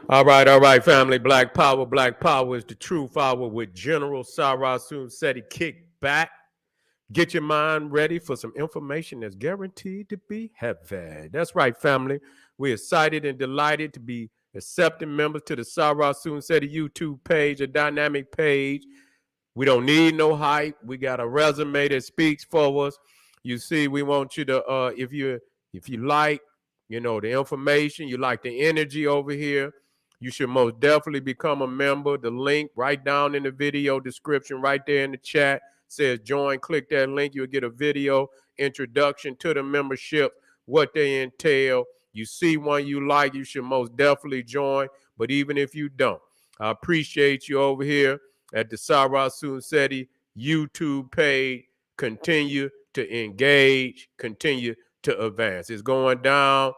All right, family. Black Power is the true power with General Sarasun Seti. Kick back. Get your mind ready for some information that's guaranteed to be heavy. That's right, family. We're excited and delighted to be accepting members to the Sarasun Seti YouTube page, a dynamic page. We don't need no hype. We got a resume that speaks for us. You see, we want you to, if you like, the information, you like the energy over here, you should most definitely become a member. The link right down in the video description, right there in the chat, says join. Click that link. You'll get a video introduction to the membership, what they entail. You see one you like, you should most definitely join. But even if you don't, I appreciate you over here at the Sarasun Seti YouTube page. Continue to engage, continue to advance. It's going down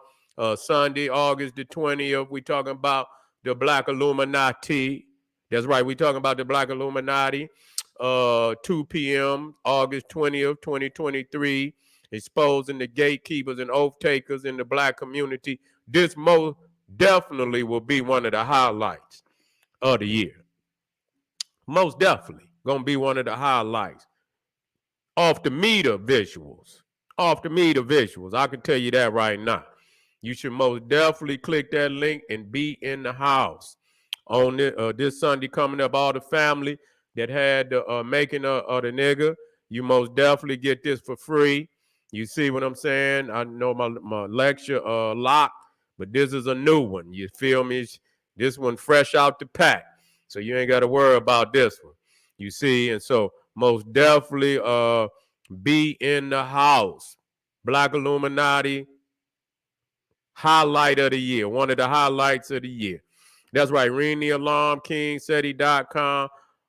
Sunday, August the 20th. We're talking about the Black Illuminati. That's right, we're talking about the Black Illuminati. 2 p.m., August 20th, 2023, exposing the gatekeepers and oath takers in the Black community. This most definitely will be one of the highlights of the year. Most definitely going to be one of the highlights. Off the meter visuals. Off the meter visuals. I can tell you that right now. You should most definitely click that link and be in the house on this Sunday coming up. All the family that had the making of the nigga, you most definitely get this for free. You see what I'm saying? I know my lecture locked, but this is a new one. You feel me? This one fresh out the pack. So you ain't got to worry about this one. You see? And so most definitely be in the house. Black Illuminati highlight of the year. One of the highlights of the year. That's right. Ring the alarm, Seti.com,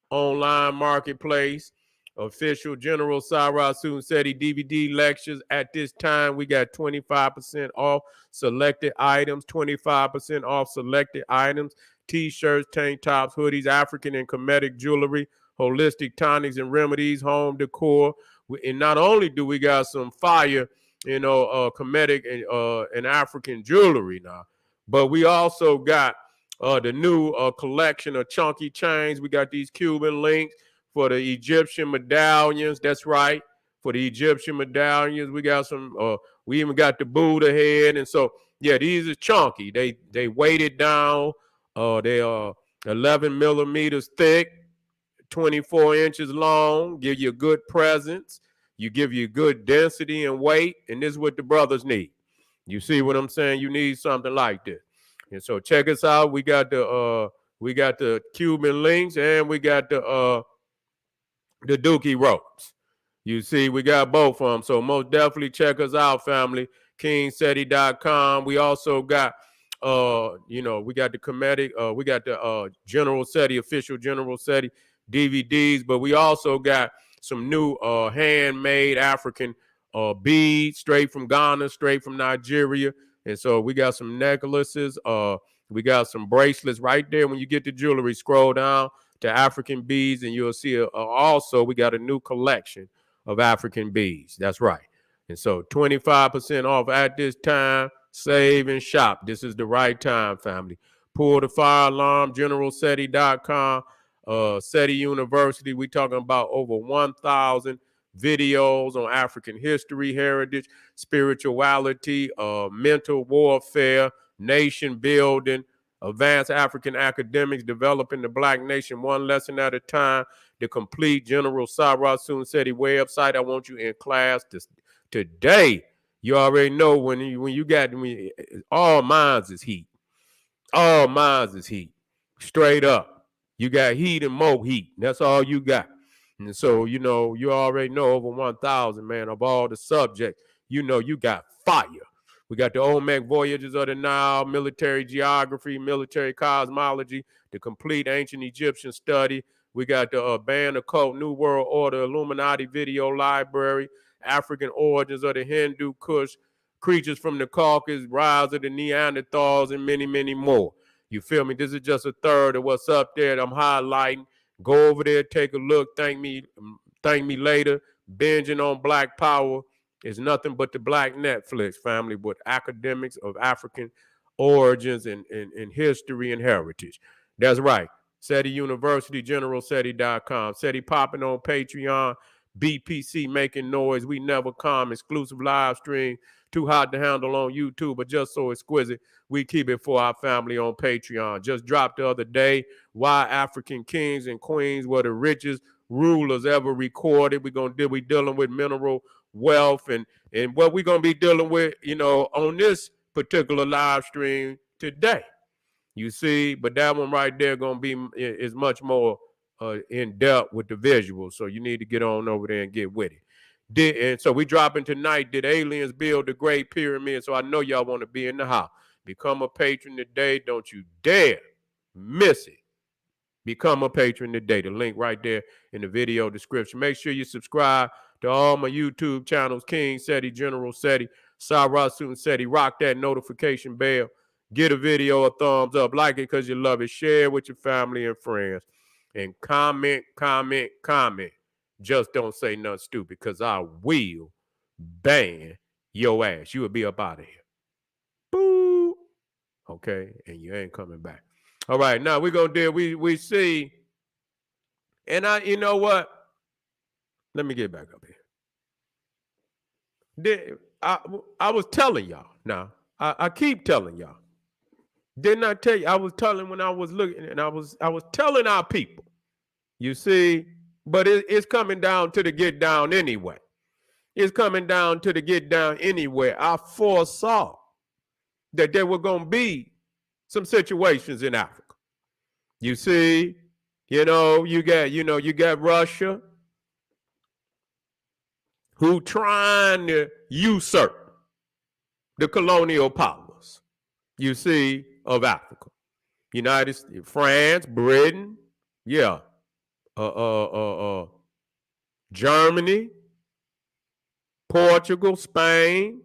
online marketplace, official General Sarasun Seti DVD lectures. At this time, we got 25% off selected items, 25% off selected items, t-shirts, tank tops, hoodies, African and Kemetic jewelry, holistic tonics and remedies, home decor. And not only do we got some fire, Kemetic and African jewelry now, but we also got the new collection of chunky chains. We got these Cuban links for the Egyptian medallions. That's right. For the Egyptian medallions, we got some. We even got the Buddha head, and so yeah, these are chunky. They weighted down. They are 11 millimeters thick, 24 inches long. Give you a good presence. You give you good density and weight, and this is what the brothers need. You see what I'm saying? You need something like this. And so check us out. We got the Cuban links and we got the Dookie ropes. You see, we got both of them. So most definitely check us out, family. KingSeti.com. We also got we got the Kemetic, we got the General Seti, official General Seti DVDs, but we also got some new handmade African beads straight from Ghana, straight from Nigeria. And so we got some necklaces. We got some bracelets right there. When you get the jewelry, scroll down to African beads, and you'll see also we got a new collection of African beads. That's right. And so 25% off at this time. Save and shop. This is the right time, family. Pull the fire alarm, GeneralSeti.com, Seti University. We talking about over 1,000 videos on African history, heritage, spirituality, mental warfare, nation building, advanced African academics, developing the Black nation one lesson at a time. The complete General Sarasun Seti website. I want you in class today. You already know when you got all minds is heat. All minds is heat. Straight up. You got heat and more heat. That's all you got. And so, you already know over 1,000, man, of all the subjects, you got fire. We got the Olmec Voyages of the Nile, military geography, military cosmology, the complete ancient Egyptian study. We got the Band Occult, New World Order, Illuminati video library, African origins of the Hindu Kush, creatures from the Caucasus, rise of the Neanderthals, and many, many more. You feel me? This is just a third of what's up there that I'm highlighting. Go over there, take a look. Thank me later. Binging on Black Power is nothing but the Black Netflix, family, with academics of African origins and history and heritage. That's right. Seti University, GeneralSeti.com. Seti popping on Patreon. BPC making noise. We never come. Exclusive live stream. Too hot to handle on YouTube, but just so exquisite. We keep it for our family on Patreon. Just dropped the other day why African kings and queens were the richest rulers ever recorded. We dealing with mineral wealth and what we're gonna be dealing with, on this particular live stream today. You see, but that one right there is much more in depth with the visuals. So you need to get on over there and get with it. And so we dropping tonight. Did aliens build the Great Pyramid? So I know y'all want to be in the house. Become a patron today. Don't you dare miss it. Become a patron today. The link right there in the video description. Make sure you subscribe to all my YouTube channels. King Seti, General Seti, Sarasun Seti. Rock that notification bell. Get a video a thumbs up. Like it because you love it. Share it with your family and friends. And comment. Just don't say nothing stupid because I will ban your ass. You will be up out of here. Boo. Okay? And you ain't coming back. All right. Now we're going to deal. We see. And you know what? Let me get back up here. I was telling y'all. Now, I keep telling y'all. Didn't I tell you? I was telling when I was looking, and I was telling our people. You see, but it's coming down to the get down anyway. It's coming down to the get down anyway. I foresaw that there were going to be some situations in Africa. You see, you got Russia who trying to usurp the colonial powers, you see, of Africa. United States, France, Britain, yeah. Germany, Portugal, Spain,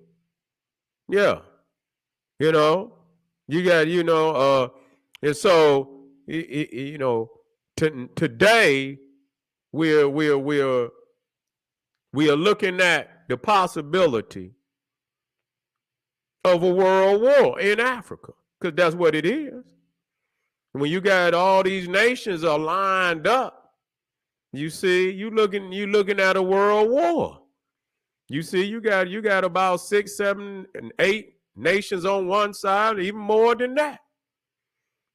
yeah, you got, and so, today we're looking at the possibility of a world war in Africa, because that's what it is. When you got all these nations are lined up, you see, you looking at a world war. You see, you got about 6, 7, and 8 nations on one side, even more than that.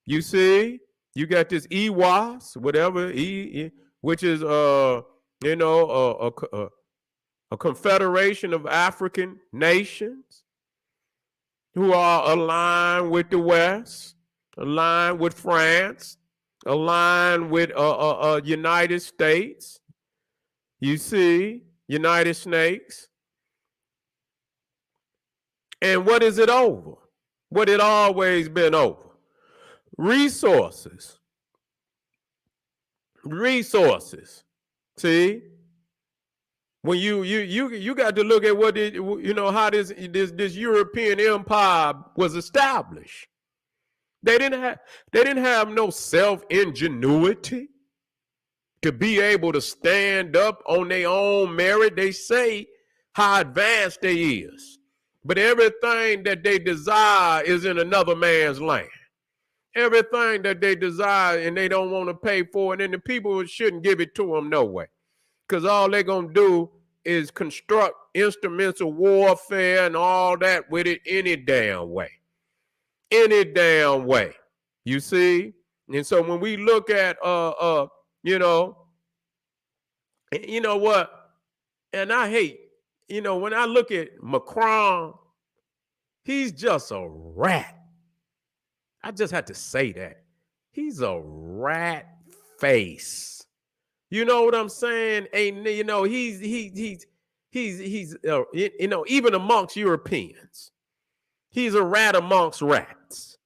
You see, you got this EWAS, whatever, which is a confederation of African nations who are aligned with the West, aligned with France, aligned with United States. You see, United Snakes. And what is it over? What it always been over? Resources. See? When you got to look at what how this European empire was established. They didn't have no self-ingenuity to be able to stand up on their own merit. They say how advanced they is, but everything that they desire is in another man's land. Everything that they desire and they don't want to pay for it, and the people shouldn't give it to them no way, because all they're gonna do is construct instruments of warfare and all that with it any damn way. Any damn way, you see? And so when we look at, what? And I hate, when I look at Macron, he's just a rat. I just had to say that. He's a rat face. You know what I'm saying? He's even amongst Europeans. He's a rat amongst rats.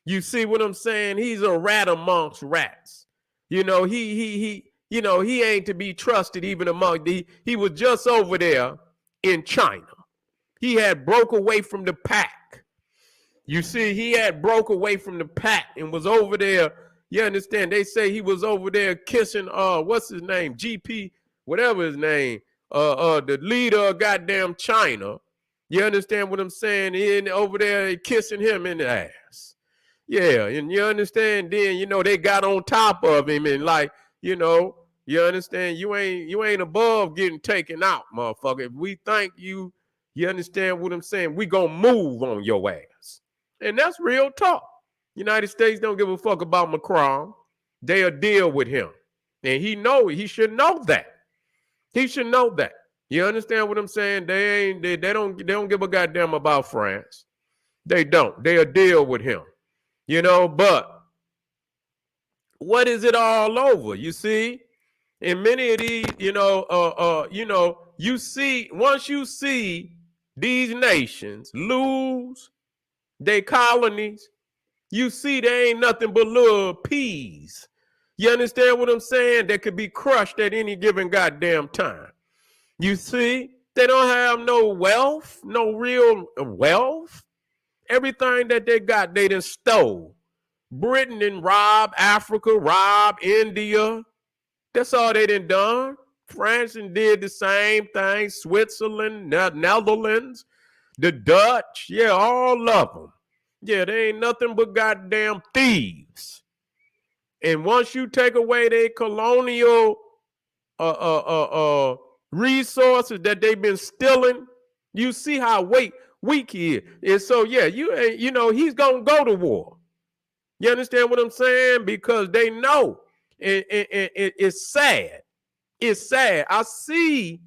You see what I'm saying? He's a rat amongst rats. He ain't to be trusted even among he was just over there in China. He had broke away from the pack. You see, he had broke away from the pack and was over there. You understand? They say he was over there kissing what's his name? GP, whatever his name, the leader of goddamn China. You understand what I'm saying? And over there kissing him in the ass. Yeah, and you understand, then they got on top of him and like, you understand, you ain't above getting taken out, motherfucker. If we think you understand what I'm saying, we gonna move on your ass. And that's real talk. United States don't give a fuck about Macron. They'll deal with him. And he should know that. He should know that. You understand what I'm saying? They don't give a goddamn about France. They don't. They'll deal with him. But what is it all over? You see, in many of these, you see, once you see these nations lose their colonies, you see they ain't nothing but little peas. You understand what I'm saying? That could be crushed at any given goddamn time. You see, they don't have no wealth, no real wealth. Everything that they got, they done stole. Britain and rob Africa, rob India. That's all they done. France and did the same thing. Switzerland, Netherlands, the Dutch, yeah, all of them. Yeah, they ain't nothing but goddamn thieves. And once you take away their colonial resources that they've been stealing, you see how weak he is. And so, yeah, he's gonna go to war. You understand what I'm saying? Because they know it's sad. It's sad. I see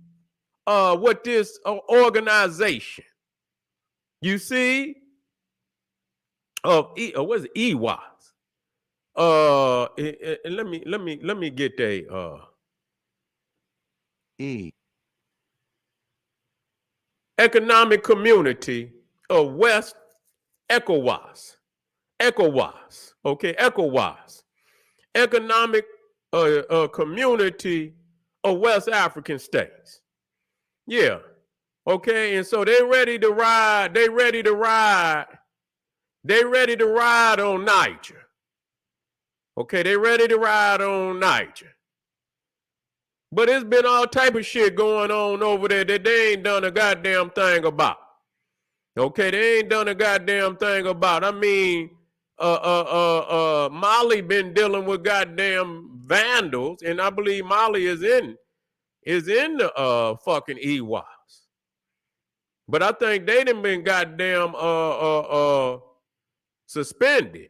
what this organization, you see, what is it? EWAS. Let me get Economic Community of West Ecowas. Ecowas, okay, Ecowas, Economic Community of West African States. Yeah, okay, and so they ready to ride. They ready to ride on Niger. Okay, they ready to ride on Niger. But it's been all type of shit going on over there that they ain't done a goddamn thing about. Okay, they ain't done a goddamn thing about. I mean, Mali been dealing with goddamn vandals, and I believe Mali is in the fucking EWAS. But I think they done been goddamn suspended.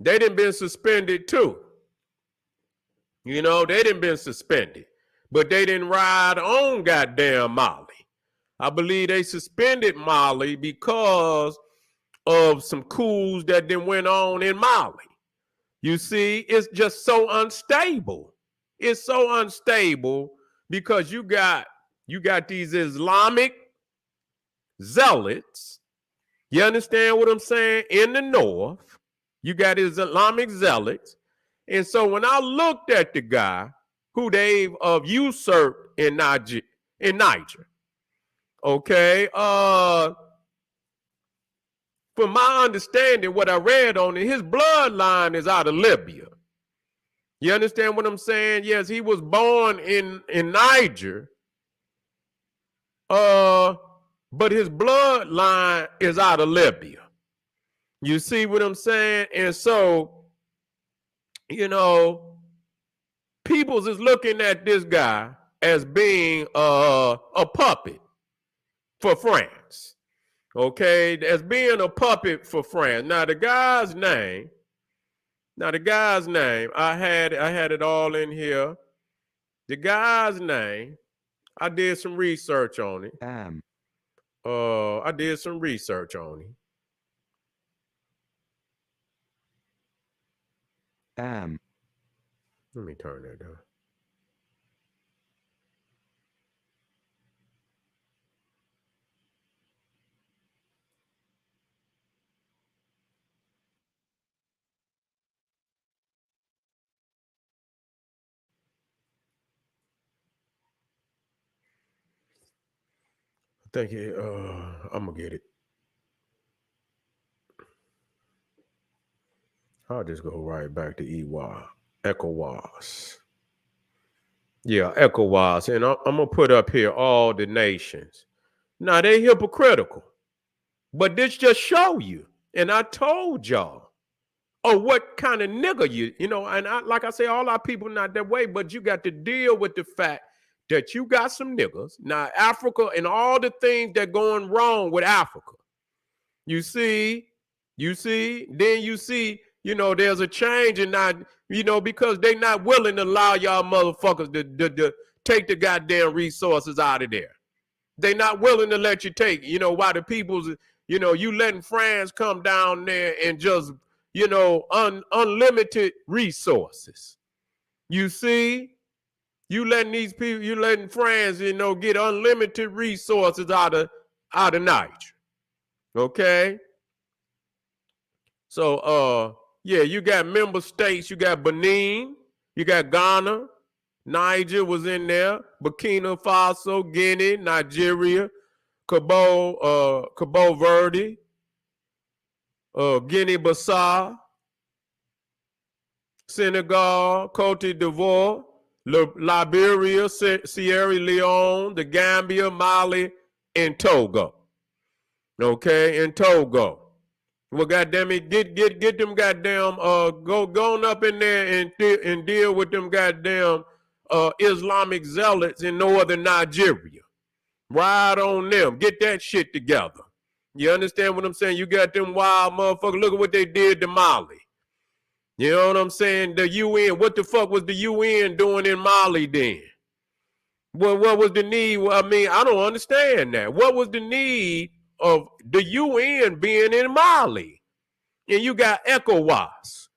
They done been suspended too. They done been suspended. But they didn't ride on goddamn Mali. I believe they suspended Mali because of some coups that then went on in Mali. You see, it's just so unstable. It's so unstable because you got these Islamic zealots. You understand what I'm saying? In the north, you got Islamic zealots. And so when I looked at the guy who they've usurped in Niger, okay, from my understanding, what I read on it, his bloodline is out of Libya. You understand what I'm saying? Yes, he was born in Niger, but his bloodline is out of Libya. You see what I'm saying? And so, peoples is looking at this guy as being a puppet for France. Okay, as being a puppet for France. Now the guy's name, I had it all in here. The guy's name, I did some research on it. I did some research on him. Let me turn that down. I think I'm gonna get it. I'll just go right back to ECOWAS. Yeah, ECOWAS. And I'm gonna put up here all the nations Now they hypocritical. But this just show you, and I told y'all, what kind of nigga you know, and like I say, all our people not that way, but you got to deal with the fact that you got some niggas. Now, Africa and all the things that going wrong with Africa. You see, then you see, you know, there's a change in not, you know, because they not willing to allow y'all motherfuckers to take the goddamn resources out of there. They not willing to let you take, you know, why the people's, you know, you letting France come down there and just, you know, unlimited resources. You see, you letting these people, you letting France, you know, get unlimited resources out of Niger. Okay. So, yeah, you got member states. You got Benin, you got Ghana, Niger was in there, Burkina Faso, Guinea, Nigeria, Cabo Verde, Guinea-Bissau, Senegal, Cote d'Ivoire, Liberia, Sierra Leone, the Gambia, Mali, and Togo. Okay, and Togo. Well, goddamn it, get them goddamn go on up in there and deal with them goddamn Islamic zealots in northern Nigeria. Ride on them. Get that shit together. You understand what I'm saying? You got them wild motherfuckers. Look at what they did to Mali. You know what I'm saying? The UN. What the fuck was the UN doing in Mali then? Well, what was the need? I mean, I don't understand that. What was the need of the UN being in Mali? And you got Ecowas.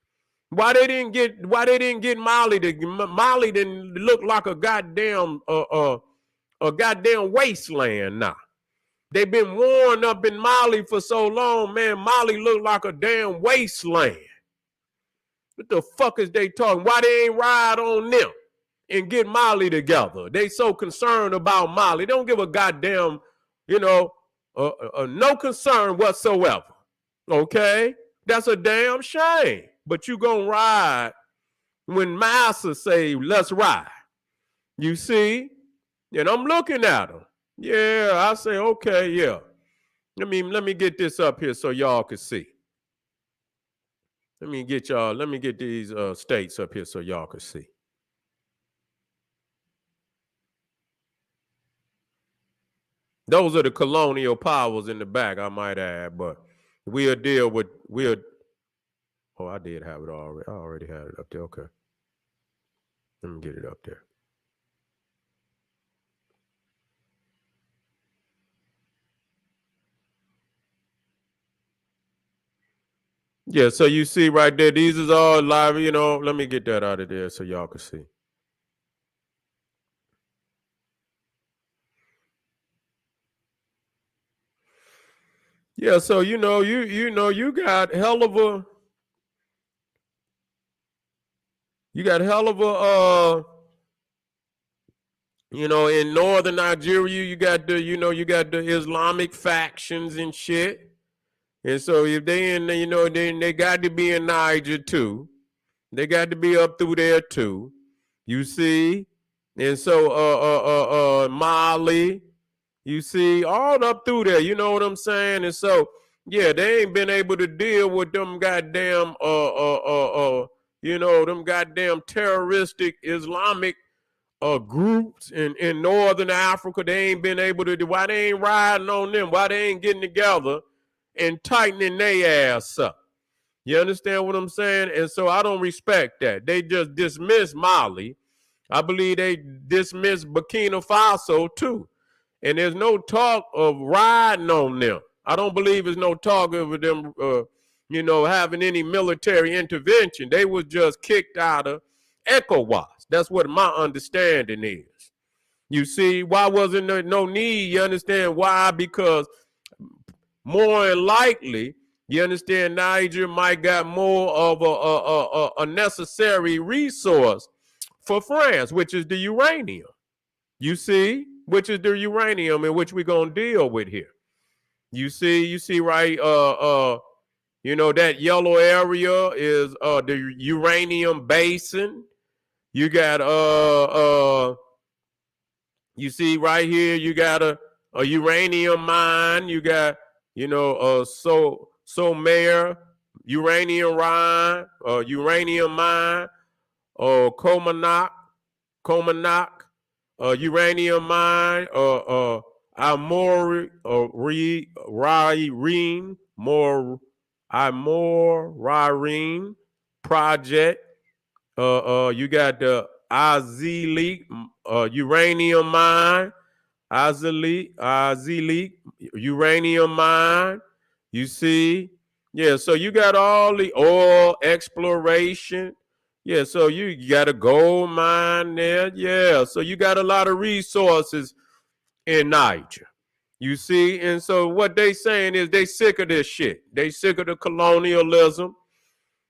Why they didn't get Mali Mali didn't look like a goddamn wasteland now. They've been worn up in Mali for so long, man. Mali look like a damn wasteland. What the fuck is they talking? Why they ain't ride on them and get Mali together? They so concerned about Mali. They don't give a goddamn, you know, no concern whatsoever. Okay? That's a damn shame. But you gonna ride when Massa say, let's ride. You see? And I'm looking at them. Yeah, I say, okay, yeah. Let me get this up here so y'all can see. Let me get these states up here so y'all can see. Those are the colonial powers in the back, I might add, but we'll deal with, oh, I did have it already. I already had it up there, okay. Let me get it up there. Yeah, so you see right there, these is all live, you know, let me get that out of there so y'all can see. Yeah, so you know, you got hell of a you know, in northern Nigeria, you got the Islamic factions and shit. And so if they in, you know, then they got to be in Niger too. They got to be up through there too. You see? And so Mali, you see, all up through there, you know what I'm saying? And so, yeah, they ain't been able to deal with them goddamn you know, them goddamn terroristic Islamic groups in northern Africa. They ain't been able to do. Why they ain't riding on them? Why they ain't getting together and tightening their ass up? You understand what I'm saying? And so I don't respect that. They just dismiss Mali. I believe they dismiss Burkina Faso too. And there's no talk of riding on them. I don't believe there's no talk of them, you know, having any military intervention. They was just kicked out of ECOWAS. That's what my understanding is. You see, why wasn't there no need? You understand why? Because more than likely, you understand, Niger might got more of a necessary resource for France, which is the uranium. You see, which is the uranium in which we're gonna deal with here. You see, right? You know, that yellow area is the uranium basin. You got you see right here, you got a uranium mine. You got, Somair, uranium uranium mine, or Comonac, uranium mine, Amorarine project. You got the Azilik uranium mine, Azilik uranium mine. You see, yeah. So you got all the oil exploration. Yeah, so you got a gold mine there. Yeah, so you got a lot of resources in Niger. You see, and so what they saying is they sick of this shit. They sick of the colonialism.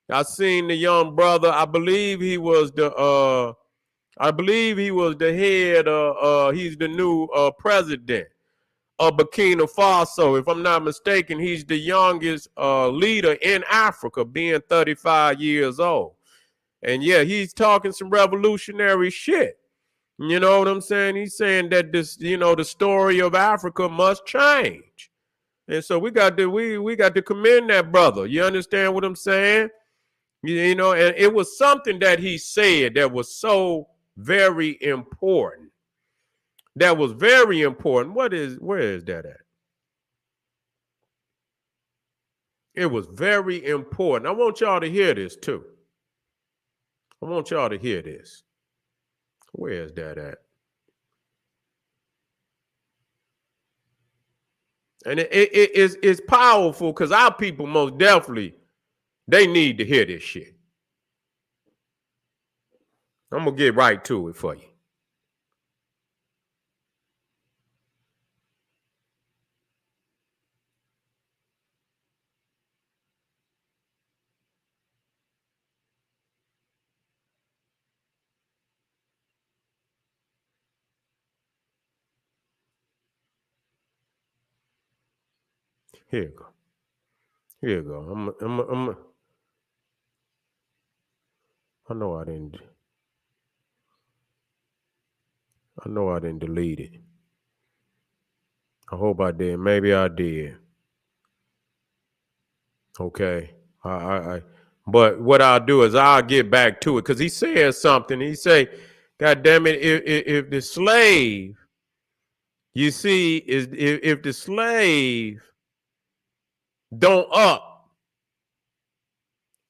I seen the young brother. I believe he was the head. He's the new president of Burkina Faso. If I'm not mistaken, he's the youngest leader in Africa, being 35 years old. And yeah, he's talking some revolutionary shit. You know what I'm saying? He's saying that this, the story of Africa must change. And so we got to commend that brother. You understand what I'm saying? And it was something that he said that was so very important. That was very important. Where is that at? It was very important. I want y'all to hear this too. I want y'all to hear this. Where is that at? And it's powerful because our people most definitely, they need to hear this shit. I'm going to get right to it for you. Here you go. Here you go. I know I didn't delete it. I hope I did. Maybe I did. Okay. But what I'll do is I'll get back to it because he said something. He say, God damn it, if the slave, you see, if the slave don't up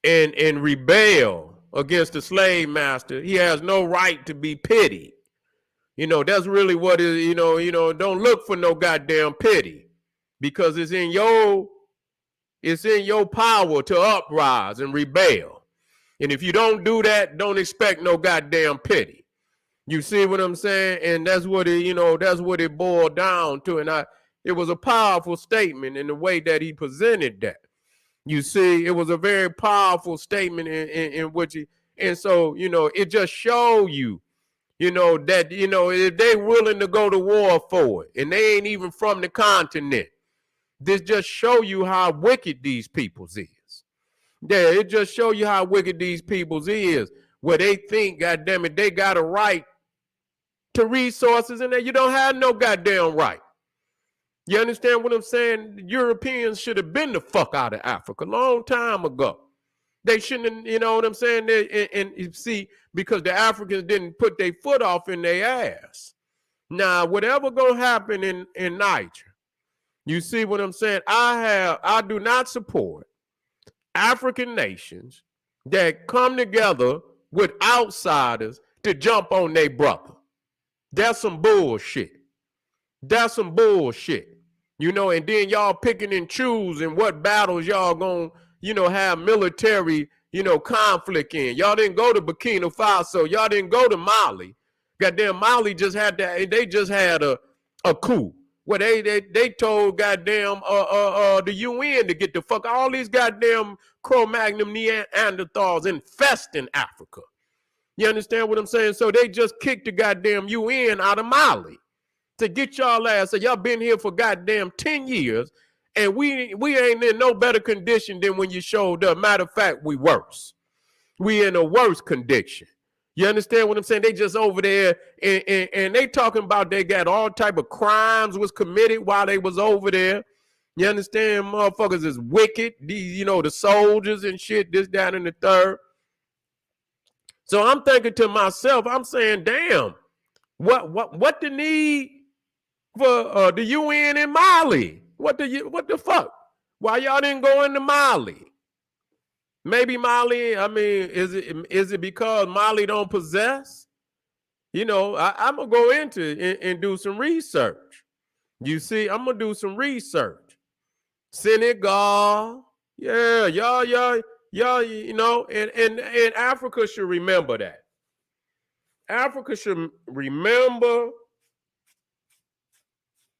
and rebel against the slave master, he has no right to be pitied. That's really what is, don't look for no goddamn pity because it's in your power to uprise and rebel. And if you don't do that, don't expect no goddamn pity. You see what I'm saying? And that's what it boiled down to. And it was a powerful statement in the way that he presented that. You see, it was a very powerful statement in which and so, it just showed you, that, if they willing to go to war for it and they ain't even from the continent, this just show you how wicked these peoples is. Yeah, it just show you how wicked these peoples is, where they think, goddamn it, they got a right to resources and that you don't have no goddamn right. You understand what I'm saying? Europeans should have been the fuck out of Africa a long time ago. They shouldn't, you know what I'm saying? And see, because the Africans didn't put their foot off in their ass. Now, whatever gonna happen in Niger, you see what I'm saying? I do not support African nations that come together with outsiders to jump on their brother. That's some bullshit. That's some bullshit. And then y'all picking and choosing what battles y'all gonna, have military, conflict in. Y'all didn't go to Burkina Faso. Y'all didn't go to Mali. Goddamn, Mali just had that. They just had a coup where they told goddamn the UN to get the fuck. All these goddamn Cro-Magnon Neanderthals infesting Africa. You understand what I'm saying? So they just kicked the goddamn UN out of Mali to get y'all ass. So y'all been here for goddamn 10 years, and we ain't in no better condition than when you showed up. Matter of fact, we worse. We in a worse condition. You understand what I'm saying? They just over there and they talking about they got all type of crimes was committed while they was over there. You understand? Motherfuckers is wicked. These, the soldiers and shit, this, that, and the third. So I'm thinking to myself, I'm saying, damn, what the need for the UN in Mali? What the fuck? Why y'all didn't go into Mali? Maybe Mali, I mean, is it because Mali don't possess? I'm going to go into and do some research. You see, I'm going to do some research. Senegal, yeah, y'all, and Africa should remember that. Africa should remember,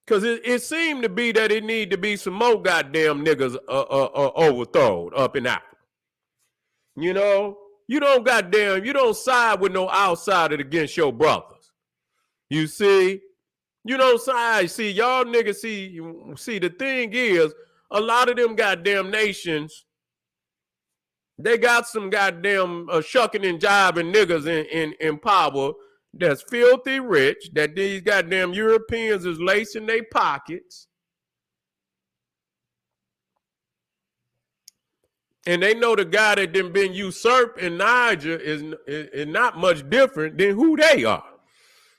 because it seemed to be that it need to be some more goddamn niggas overthrown up in Africa. You don't side with no outsider against your brothers. You see, you don't side. See, y'all niggas see, the thing is, a lot of them goddamn nations, they got some goddamn shucking and jiving niggas in power that's filthy rich, that these goddamn Europeans is lacing their pockets. And they know the guy that done been usurped in Niger is not much different than who they are.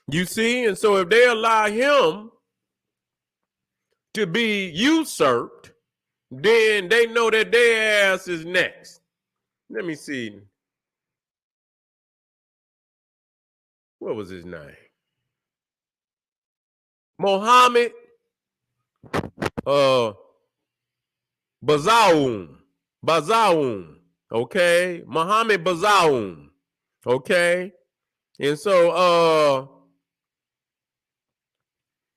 You see? And so if they allow him to be usurped, then they know that their ass is next. Let me see. What was his name? Mohammed Bazoum, okay? Mohammed Bazoum, okay? And so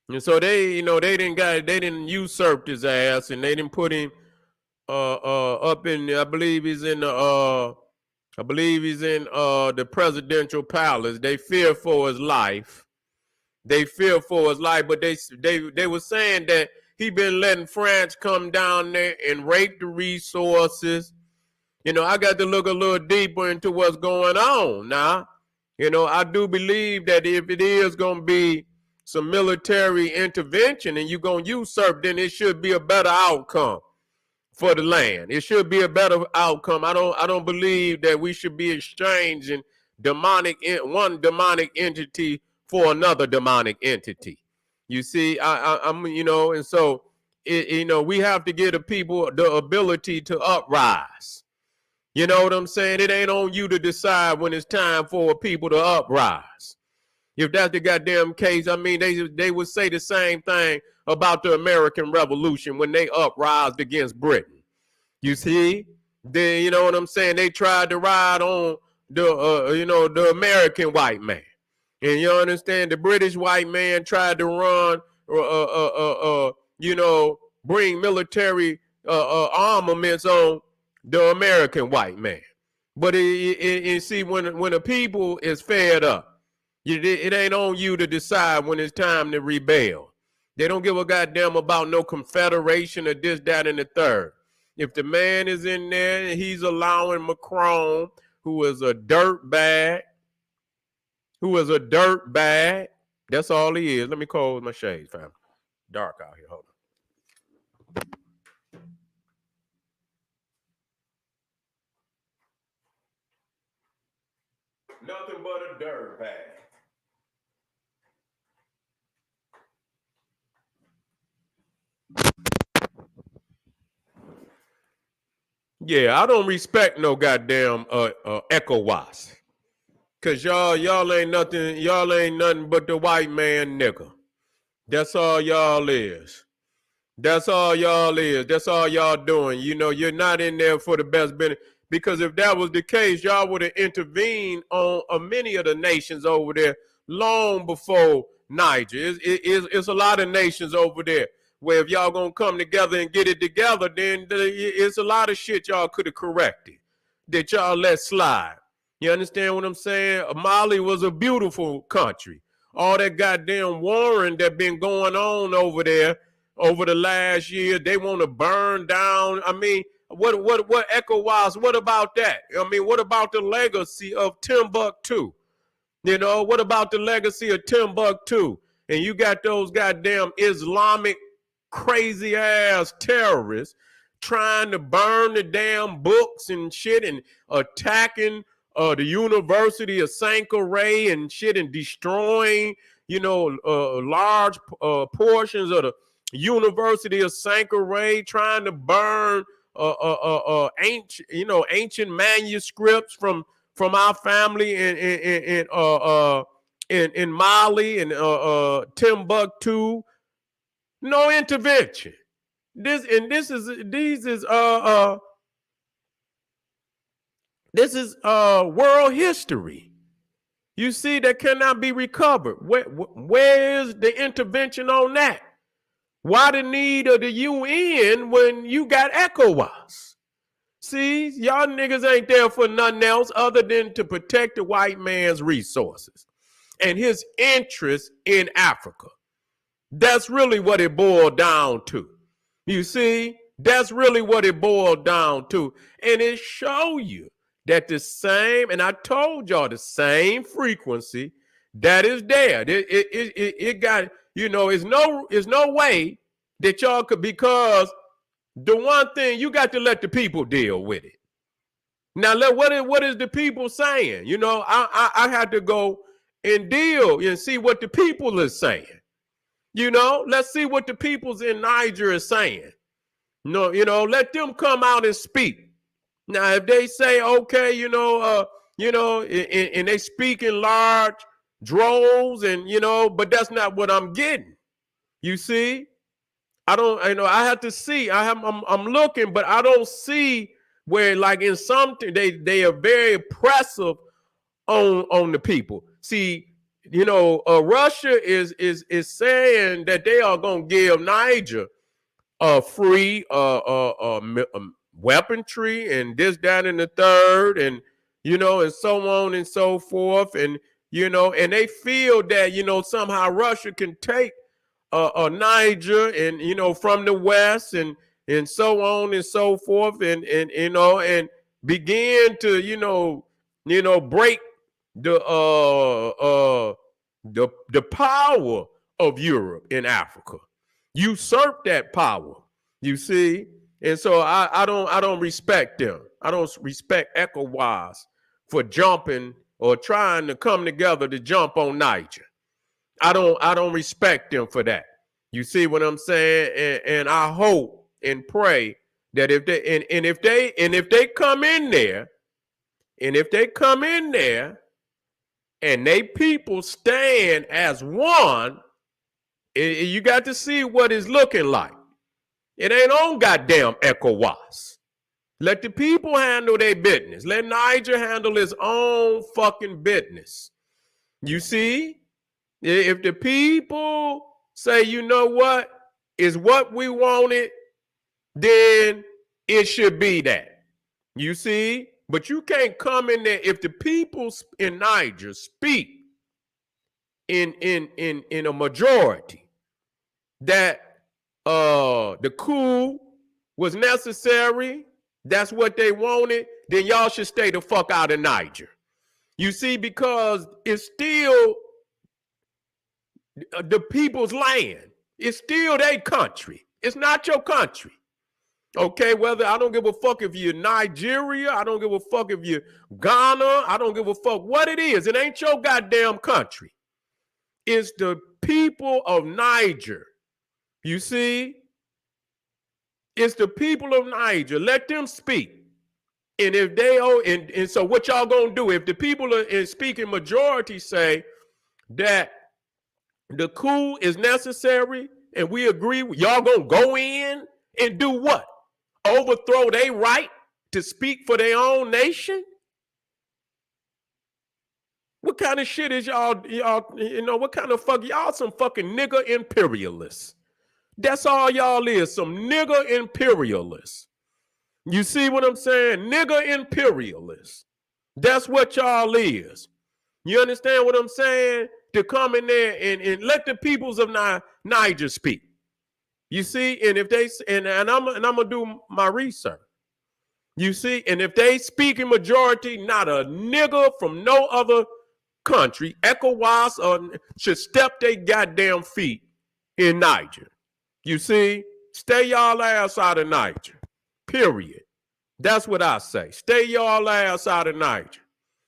they, they didn't usurp his ass, and they didn't put him up in, I believe he's in the presidential palace. They fear for his life. But they were saying that he been letting France come down there and rape the resources. I got to look a little deeper into what's going on now. I do believe that if it is going to be some military intervention and you're going to usurp, then it should be a better outcome for the land. It should be a better outcome. I don't believe that we should be exchanging one demonic entity for another demonic entity. You see, and so we have to give the people the ability to uprise. You know what I'm saying? It ain't on you to decide when it's time for people to uprise. If that's the goddamn case, I mean, they would say the same thing about the American Revolution when they uprised against Britain. You see? Then, you know what I'm saying? They tried to ride on the American white man. And you understand, the British white man tried to run, bring military armaments on the American white man. But you see, when the people is fed up, it ain't on you to decide when it's time to rebel. They don't give a goddamn about no confederation or this, that, and the third. If the man is in there, he's allowing Macron, who is a dirt bag, that's all he is. Let me close my shades, fam. Dark out here. Hold on. Nothing but a dirt bag. Yeah, I don't respect no goddamn Ecowas. Cause y'all ain't nothing but the white man nigga. That's all y'all is. That's all y'all is. That's all y'all doing. You're not in there for the best benefit. Because if that was the case, y'all would have intervened on many of the nations over there long before Niger. It's a lot of nations over there where if y'all gonna come together and get it together, then it's a lot of shit y'all could have corrected that y'all let slide. You understand what I'm saying? Mali was a beautiful country. All that goddamn warring that been going on over there over the last year, they want to burn down. I mean, what ECOWAS, what about that? I mean, what about the legacy of Timbuktu? You know, what about the legacy of Timbuktu? And you got those goddamn Islamic crazy ass terrorists trying to burn the damn books and shit and attacking the University of Sankore and shit and destroying, you know, large portions of the University of Sankore, trying to burn ancient manuscripts from our family in Mali and Timbuktu. No intervention. This is world history. You see, that cannot be recovered. Where is the intervention on that? Why the need of the UN when you got Ecowas? See, y'all niggas ain't there for nothing else other than to protect the white man's resources and his interest in Africa. That's really what it boiled down to. You see, that's really what it boiled down to. And it show you that the same, and I told y'all the same frequency that is there. It got, you know, it's no way that y'all could, because the one thing, you got to let the people deal with it. Now, what is the people saying? You know, I had to go and deal and see what the people is saying. You know, let's see what the peoples in Niger is saying. No, you know, let them come out and speak. Now, if they say, okay, and they speak in large droves, and but that's not what I'm getting. You see, I have to see. I'm looking, but I don't see where, like in something, they are very oppressive on the people. See, Russia is saying that they are going to give Niger free weaponry and this, that, and the third, and and so on and so forth, and and they feel that somehow Russia can take Niger and from the west and so on and so forth, and begin to break the power of Europe in Africa, usurp that power. You see, and so I don't respect them. I don't respect ECOWAS for jumping or trying to come together to jump on Niger. I don't respect them for that. You see what I'm saying? And I hope and pray that if they come in there, and they people stand as one, you got to see what it's looking like. It ain't on goddamn ECOWAS. Let the people handle their business. Let Niger handle his own fucking business. You see? If the people say, you know what, is what we wanted, then it should be that. You see? But you can't come in there. If the people in Niger speak in a majority that the coup was necessary, that's what they wanted, then y'all should stay the fuck out of Niger. You see, because it's still the people's land. It's still their country. It's not your country. Okay, whether I don't give a fuck if you're Nigeria, I don't give a fuck if you're Ghana, I don't give a fuck what it is. It ain't your goddamn country. It's the people of Niger. You see? It's the people of Niger. Let them speak. And if they and so what y'all gonna do? If the people in speaking majority say that the coup is necessary and we agree, y'all gonna go in and do what? Overthrow their right to speak for their own nation? What kind of shit is y'all, what kind of y'all some fucking nigger imperialists. That's all y'all is, some nigger imperialists. You see what I'm saying? Nigger imperialists. That's what y'all is. You understand what I'm saying? To come in there and let the peoples of Niger speak. You see, and if they and I'm gonna do my research. You see, and if they speak in majority, not a nigger from no other country, Ecowas, should step their goddamn feet in Niger. You see? Stay y'all ass out of Niger. Period. That's what I say. Stay y'all ass out of Niger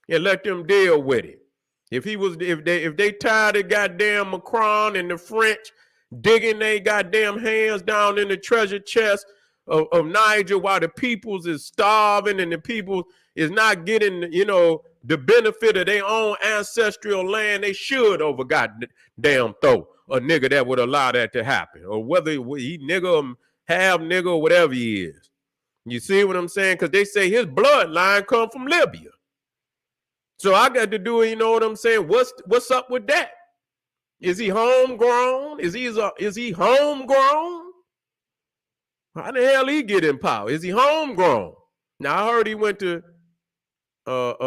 and let them deal with it. If they tired of goddamn Macron and the French digging their goddamn hands down in the treasure chest of Niger while the peoples is starving and the people is not getting, the benefit of their own ancestral land, they should over goddamn throw a nigga that would allow that to happen. Or whether he nigga, half nigga, or whatever he is. You see what I'm saying? Because they say his bloodline come from Libya. So I got to do it, you know what I'm saying? What's up with that? Is he homegrown? Is he homegrown? How the hell he get in power? Is he homegrown? Now I heard he went to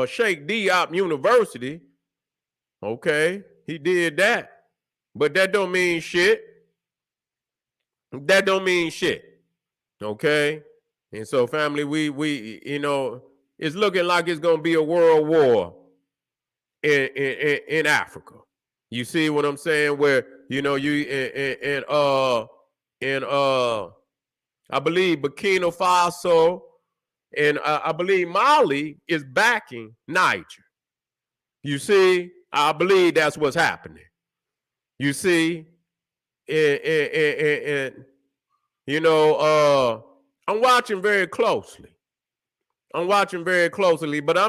Sheikh Diop University. Okay, he did that. But that don't mean shit. That don't mean shit. Okay? And so family, we it's looking like it's gonna be a world war in Africa. You see what I'm saying? Where I believe Burkina Faso and I believe Mali is backing Niger. You see, I believe that's what's happening. You see, and I'm watching very closely. But I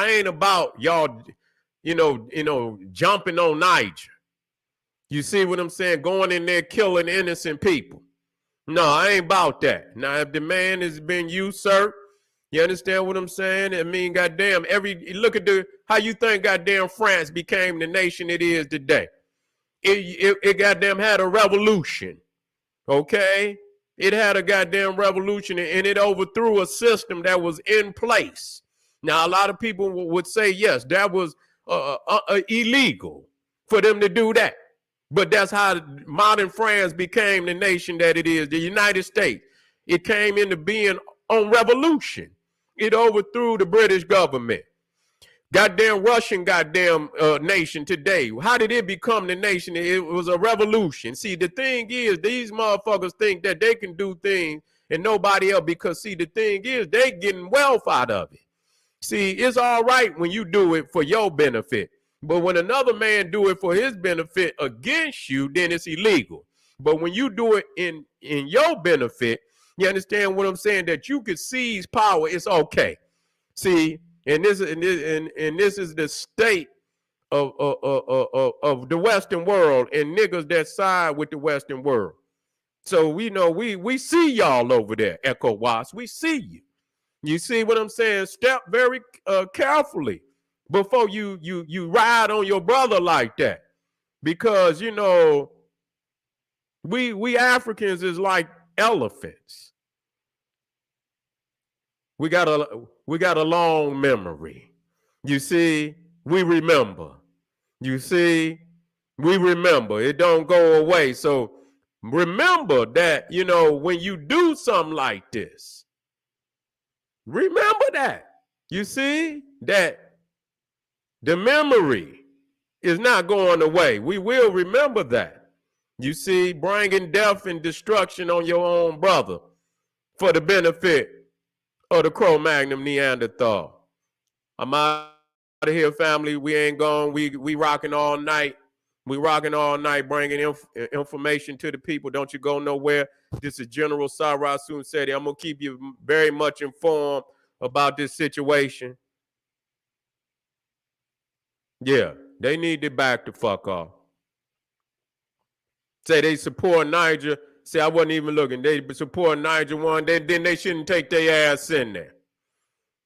ain't about y'all, jumping on Niger. You see what I'm saying? Going in there killing innocent people. No, I ain't about that. Now, if the man has been usurped, you understand what I'm saying? I mean, goddamn, look at how you think goddamn France became the nation it is today. It goddamn had a revolution, okay? It had a goddamn revolution, and it overthrew a system that was in place. Now, a lot of people would say, yes, that was illegal for them to do that. But that's how modern France became the nation that it is, the United States. It came into being on revolution. It overthrew the British government. Goddamn Russian goddamn nation today. How did it become the nation? It was a revolution. See, the thing is, these motherfuckers think that they can do things and nobody else, because see, the thing is, they getting wealth out of it. See, it's all right when you do it for your benefit. But when another man do it for his benefit against you, then it's illegal. But when you do it in your benefit, you understand what I'm saying? That you could seize power, it's okay. See, and this is the state of the Western world and niggas that side with the Western world. So we know we see y'all over there, Ecowas. We see you. You see what I'm saying? Step very carefully before you ride on your brother like that, because we Africans is like elephants. We got a long memory. You see, we remember. You see, we remember. It don't go away. So remember that, when you do something like this, remember that. You see, that the memory is not going away. We will remember that. You see, bringing death and destruction on your own brother for the benefit of the Cro-Magnon Neanderthal. I'm out of here, family. We ain't gone. We rocking all night. We rocking all night, bringing information to the people. Don't you go nowhere. This is General Sarasun Seti. I'm going to keep you very much informed about this situation. Yeah, they need to back the fuck off. Say they support Niger. Say I wasn't even looking. They support Niger one. Then they shouldn't take their ass in there.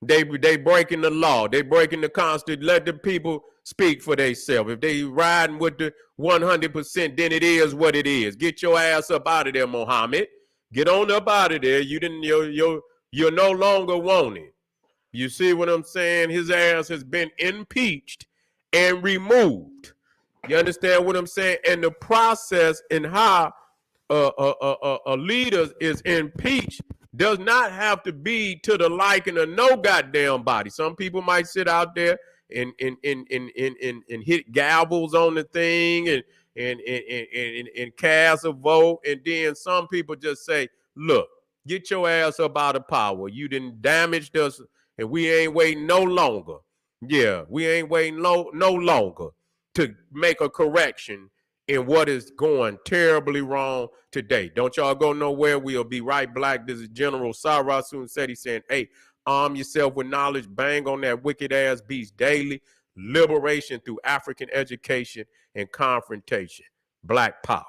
They breaking the law. They breaking the constitution. Let the people speak for themselves. If they riding with the 100%, then it is what it is. Get your ass up out of there, Mohammed. Get on up out of there. You're no longer wanted. You see what I'm saying? His ass has been impeached and removed. You understand what I'm saying? And the process and how a leader is impeached does not have to be to the liking of no goddamn body. Some people might sit out there and hit gavels on the thing and cast a vote. And then some people just say, look, get your ass up out of power. You done damaged us, and we ain't waiting no longer. Yeah, we ain't waiting no longer to make a correction in what is going terribly wrong today. Don't y'all go nowhere. We'll be right back. This is General Sarasun Seti saying, hey, arm yourself with knowledge. Bang on that wicked ass beast daily. Liberation through African education and confrontation. Black power.